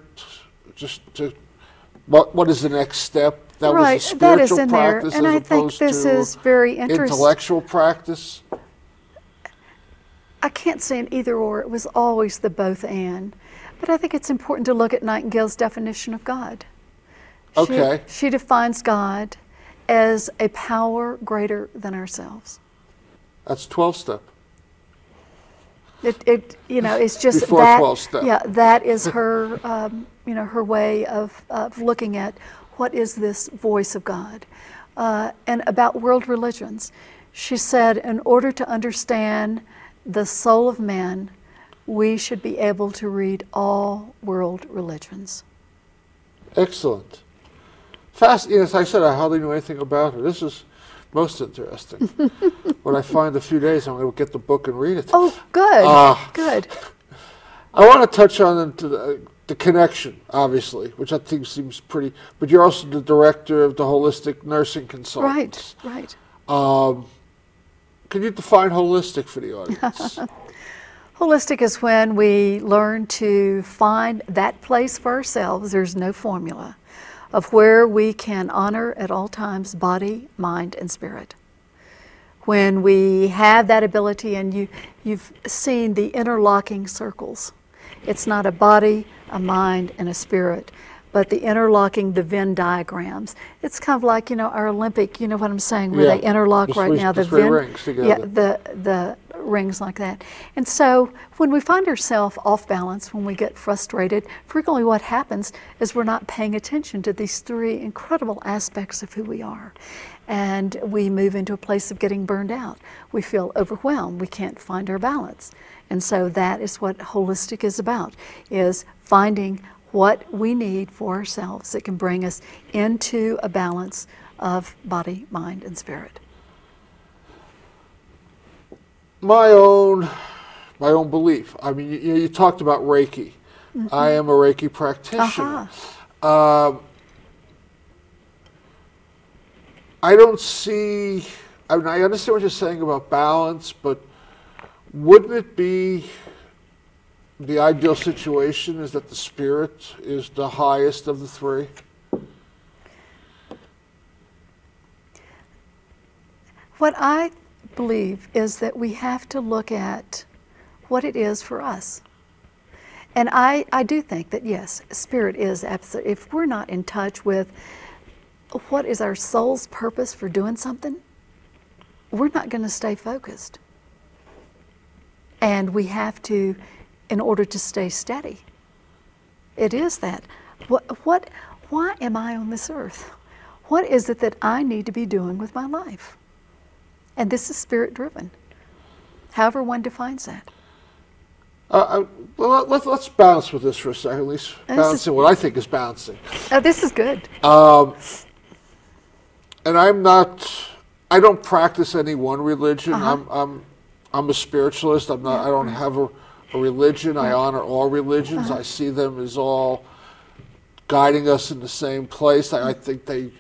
Just to, what is the next step? That right, was a that is spiritual in there, practice and as I think opposed this to is very interesting. intellectual practice? I can't say an either or, it was always the both and. But I think it's important to look at Nightingale's definition of God. Okay. She defines God as a power greater than ourselves. That's 12-step. It's just Before that. 12-step. Yeah, that is her, her way of looking at what is this voice of God. And about world religions, she said, in order to understand the soul of man, we should be able to read all world religions. Excellent. As I said, I hardly knew anything about her. This is most interesting. When I find a few days, I'm going to get the book and read it. Oh, good. Good. I want to touch on the connection, obviously, which I think seems pretty. But you're also the director of the Holistic Nursing Consultants. Right. Can you define holistic for the audience? Holistic is when we learn to find that place for ourselves. There's no formula of where we can honor at all times body, mind, and spirit. When we have that ability, and you've seen the interlocking circles. It's not a body, a mind, and a spirit, but the interlocking, the Venn diagrams. It's kind of like, our Olympic, you know what I'm saying, where they interlock right now. The three rings together. Yeah, the rings like that. And so when we find ourselves off balance, when we get frustrated, frequently what happens is we're not paying attention to these 3 incredible aspects of who we are. And we move into a place of getting burned out. We feel overwhelmed. We can't find our balance. And so that is what holistic is about, is finding what we need for ourselves that can bring us into a balance of body, mind, and spirit. My own belief. I mean, you talked about Reiki. Mm-hmm. I am a Reiki practitioner. Uh-huh. I don't see. I mean, I understand what you're saying about balance, but wouldn't it be the ideal situation is that the spirit is the highest of the 3? What I believe is that we have to look at what it is for us. And I do think that, yes, spirit is absolute. If we're not in touch with what is our soul's purpose for doing something, we're not going to stay focused. And we have to, in order to stay steady. It is that. Why am I on this earth? What is it that I need to be doing with my life? And this is spirit-driven, however one defines that. Well, let's balance with this for a second, at least balancing what I think is balancing. Oh, this is good. And I don't practice any one religion. I'm a spiritualist. I don't have a religion. I honor all religions. I see them as all guiding us in the same place. I think they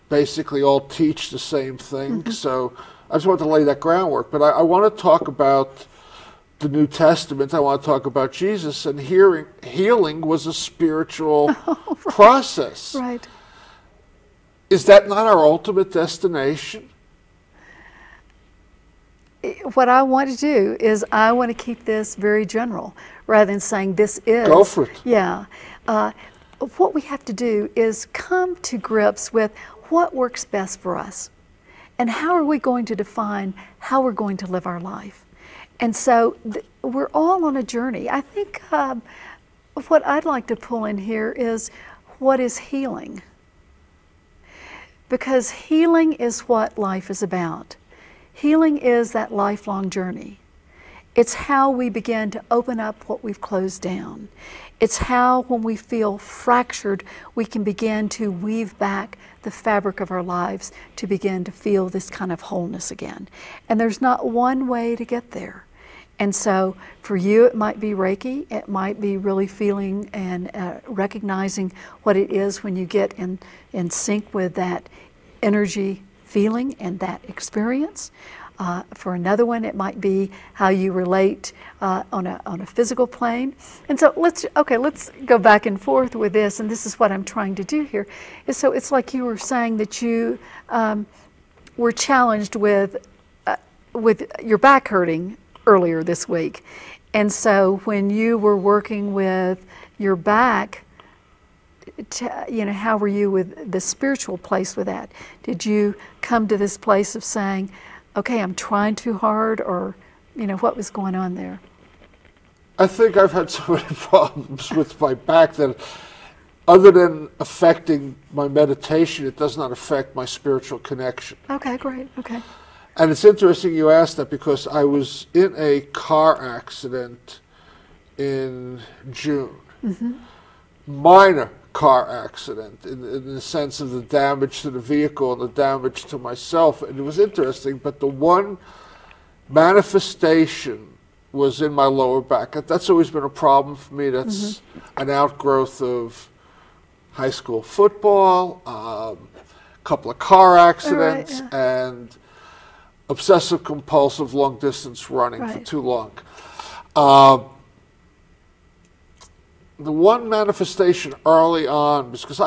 basically all teach the same thing. So I just want to lay that groundwork. But I want to talk about the New Testament. I want to talk about Jesus, and healing was a spiritual process. Right. Is that not our ultimate destination? What I want to do is I want to keep this very general rather than saying this is. Go for it. Yeah. What we have to do is come to grips with what works best for us and how are we going to define how we're going to live our life. And so we're all on a journey. I think what I'd like to pull in here is what is healing? Because healing is what life is about. Healing is that lifelong journey. It's how we begin to open up what we've closed down. It's how, when we feel fractured, we can begin to weave back the fabric of our lives to begin to feel this kind of wholeness again. And there's not one way to get there. And so for you, it might be Reiki. It might be really feeling and recognizing what it is when you get in sync with that energy feeling and that experience. For another one, it might be how you relate on a physical plane. And so let's go back and forth with this. And this is what I'm trying to do here. So it's like you were saying that you were challenged with your back hurting earlier this week. And so when you were working with your back, how were you with the spiritual place with that? Did you come to this place of saying, okay, I'm trying too hard, or, what was going on there? I think I've had so many problems with my back that other than affecting my meditation, it does not affect my spiritual connection. Okay, great, okay. And it's interesting you asked that because I was in a car accident in June. Minor car accident in the sense of the damage to the vehicle and the damage to myself. And it was interesting, but the one manifestation was in my lower back. That's always been a problem for me. That's an outgrowth of high school football, a couple of car accidents, and obsessive compulsive long distance running for too long. The one manifestation early on was because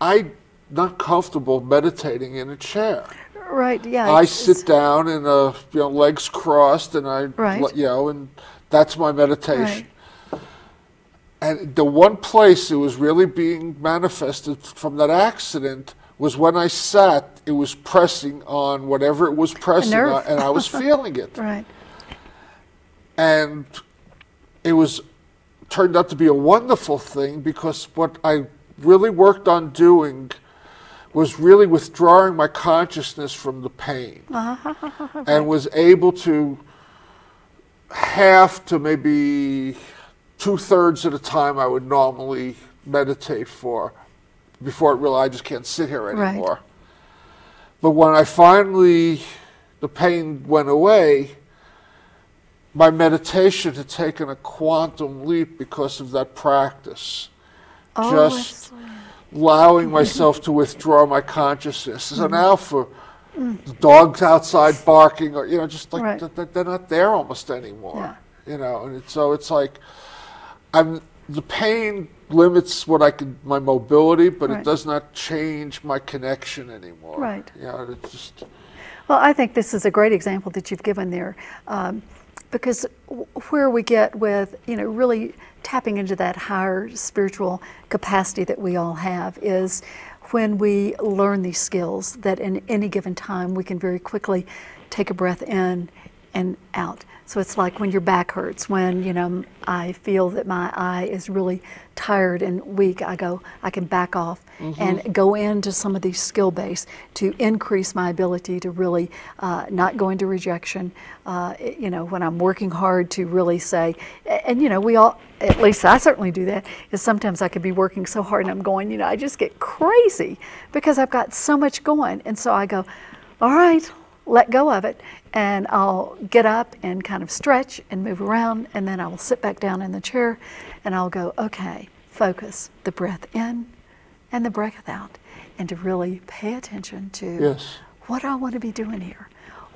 I'm not comfortable meditating in a chair. Right. Yeah. I sit down and legs crossed, and and that's my meditation. Right. And the one place it was really being manifested from that accident was when I sat. It was pressing on whatever it was pressing on, and I was feeling it. Right. And it turned out to be a wonderful thing because what I really worked on doing was really withdrawing my consciousness from the pain and was able to half to maybe 2/3 of the time I would normally meditate for before I realized I just can't sit here anymore. Right. But when the pain went away, my meditation had taken a quantum leap because of that practice. Just allowing myself to withdraw my consciousness. So now for the dogs outside barking, or just like they're not there almost anymore. And so it's like the pain limits my mobility, but it does not change my connection anymore. Right. It's just. Well, I think this is a great example that you've given there. Because where we get with, really tapping into that higher spiritual capacity that we all have is when we learn these skills that in any given time we can very quickly take a breath in and out. So it's like when your back hurts, when, you know, I feel that my eye is really tired and weak, I can back off and go into some of these skill base to increase my ability to really not go into rejection. You know, when I'm working hard to really say, and you know, we all, at least I certainly do that, is sometimes I could be working so hard and I'm going, you know, I just get crazy because I've got so much going. And so I go, all right, let go of it, and I'll get up and kind of stretch and move around, and then I will sit back down in the chair and I'll go, okay, focus the breath in and the breath out, and to really pay attention to what I want to be doing here.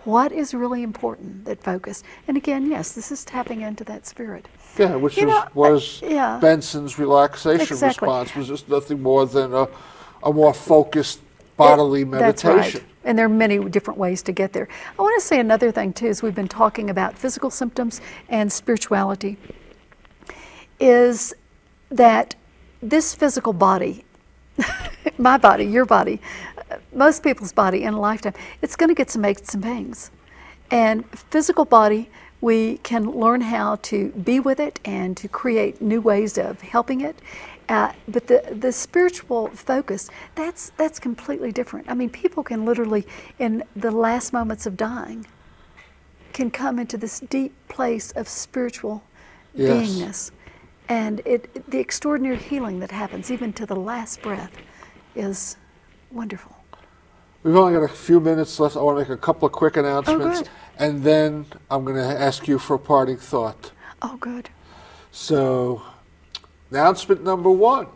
What is really important, that focus. And again, yes, this is tapping into that spirit. Yeah, which was Benson's relaxation response, was just nothing more than a more focused bodily meditation. That's right. And there are many different ways to get there. I want to say another thing too, as we've been talking about physical symptoms and spirituality, is that this physical body, my body, your body, most people's body in a lifetime, it's going to get some aches and pains. And physical body, we can learn how to be with it and to create new ways of helping it. But the spiritual focus, that's completely different. I mean, people can literally, in the last moments of dying, can come into this deep place of spiritual beingness. And the extraordinary healing that happens, even to the last breath, is wonderful. We've only got a few minutes left. I want to make a couple of quick announcements. Oh, good. And then I'm going to ask you for a parting thought. Oh, good. So, announcement number one.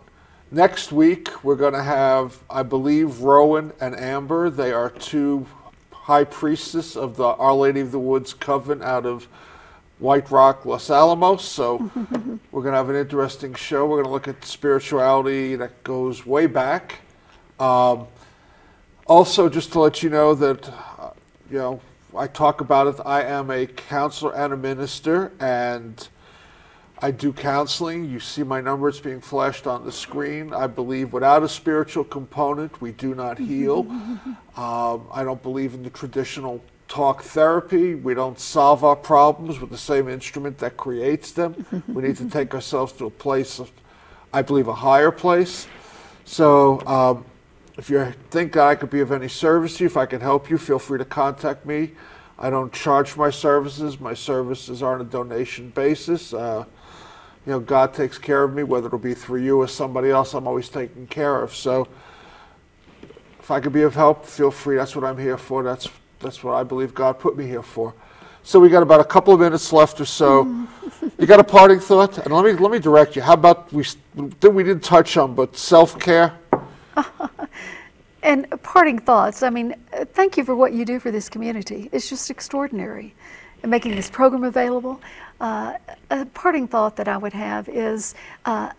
Next week, we're going to have, I believe, Rowan and Amber. They are two high priestesses of the Our Lady of the Woods Coven out of White Rock, Los Alamos. So we're going to have an interesting show. We're going to look at spirituality that goes way back. Also, just to let you know that, you know, I talk about it. I am a counselor and a minister, and I do counseling. You see my numbers being flashed on the screen. I believe without a spiritual component, we do not heal. I don't believe in the traditional talk therapy. We don't solve our problems with the same instrument that creates them. We need to take ourselves to a place of, I believe, a higher place. So if you think that I could be of any service to you, if I can help you, feel free to contact me. I don't charge for my services. My services are on a donation basis. You know, God takes care of me, whether it'll be through you or somebody else. I'm always taken care of. So if I could be of help, feel free. That's what I'm here for. That's what I believe God put me here for. So we got about a couple of minutes left or so. You got a parting thought? And let me direct you. How about we didn't touch on, but self-care? And parting thoughts. I mean, thank you for what you do for this community. It's just extraordinary. And making this program available. A parting thought that I would have is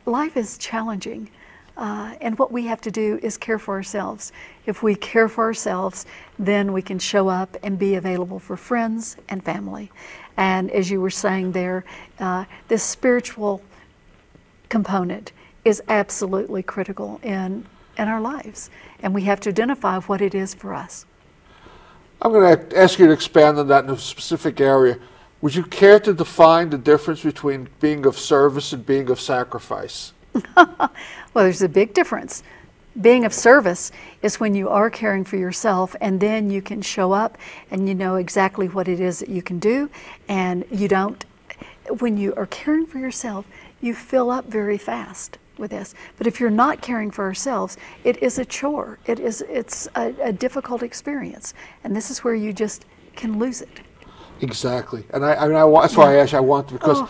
life is challenging. And what we have to do is care for ourselves. If we care for ourselves, then we can show up and be available for friends and family. And as you were saying there, this spiritual component is absolutely critical in our lives. And we have to identify what it is for us. I'm going to ask you to expand on that in a specific area. Would you care to define the difference between being of service and being of sacrifice? Well, there's a big difference. Being of service is when you are caring for yourself, and then you can show up and you know exactly what it is that you can do, and you don't, when you are caring for yourself, you fill up very fast with this. But if you're not caring for ourselves, it is a chore. It's a difficult experience, and this is where you just can lose it. Exactly, and that's why I asked. I want to, because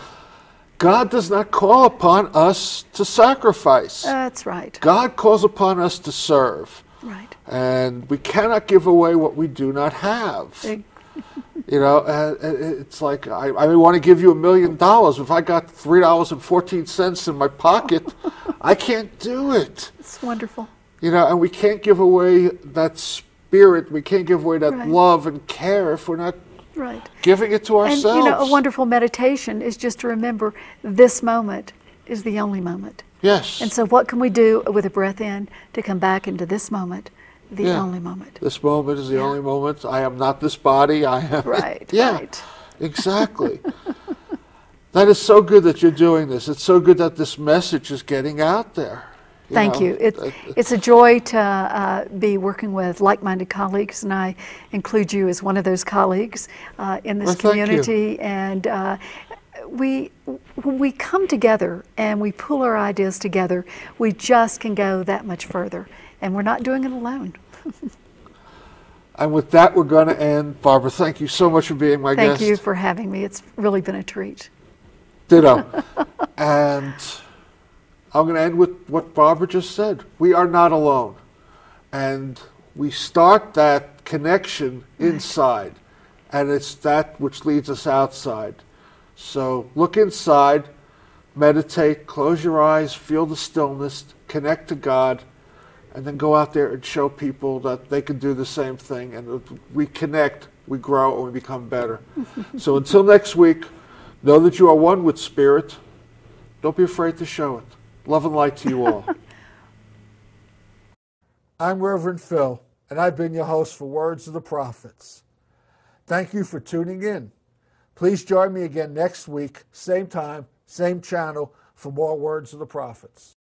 God does not call upon us to sacrifice. That's right. God calls upon us to serve. Right. And we cannot give away what we do not have. You know, it's like I want to give you $1 million. If I got $3.14 in my pocket, I can't do it. It's wonderful. You know, and we can't give away that spirit. We can't give away that love and care if we're not giving it to ourselves. And, you know, a wonderful meditation is just to remember this moment is the only moment. Yes. And so what can we do with a breath in to come back into this moment, the only moment? This moment is the only moment. I am not this body. I am. Right. Yeah. Right. Exactly. That is so good that you're doing this. It's so good that this message is getting out there. Thank you. It's a joy to be working with like-minded colleagues, and I include you as one of those colleagues in this community. And when we come together and we pull our ideas together, we just can go that much further. And we're not doing it alone. And with that, we're going to end. Barbara, thank you so much for being my guest. Thank you for having me. It's really been a treat. Ditto. And I'm going to end with what Barbara just said. We are not alone. And we start that connection inside, and it's that which leads us outside. So look inside, meditate, close your eyes, feel the stillness, connect to God, and then go out there and show people that they can do the same thing. And we connect, we grow, and we become better. So until next week, know that you are one with Spirit. Don't be afraid to show it. Love and light to you all. I'm Reverend Phil, and I've been your host for Words of the Prophets. Thank you for tuning in. Please join me again next week, same time, same channel, for more Words of the Prophets.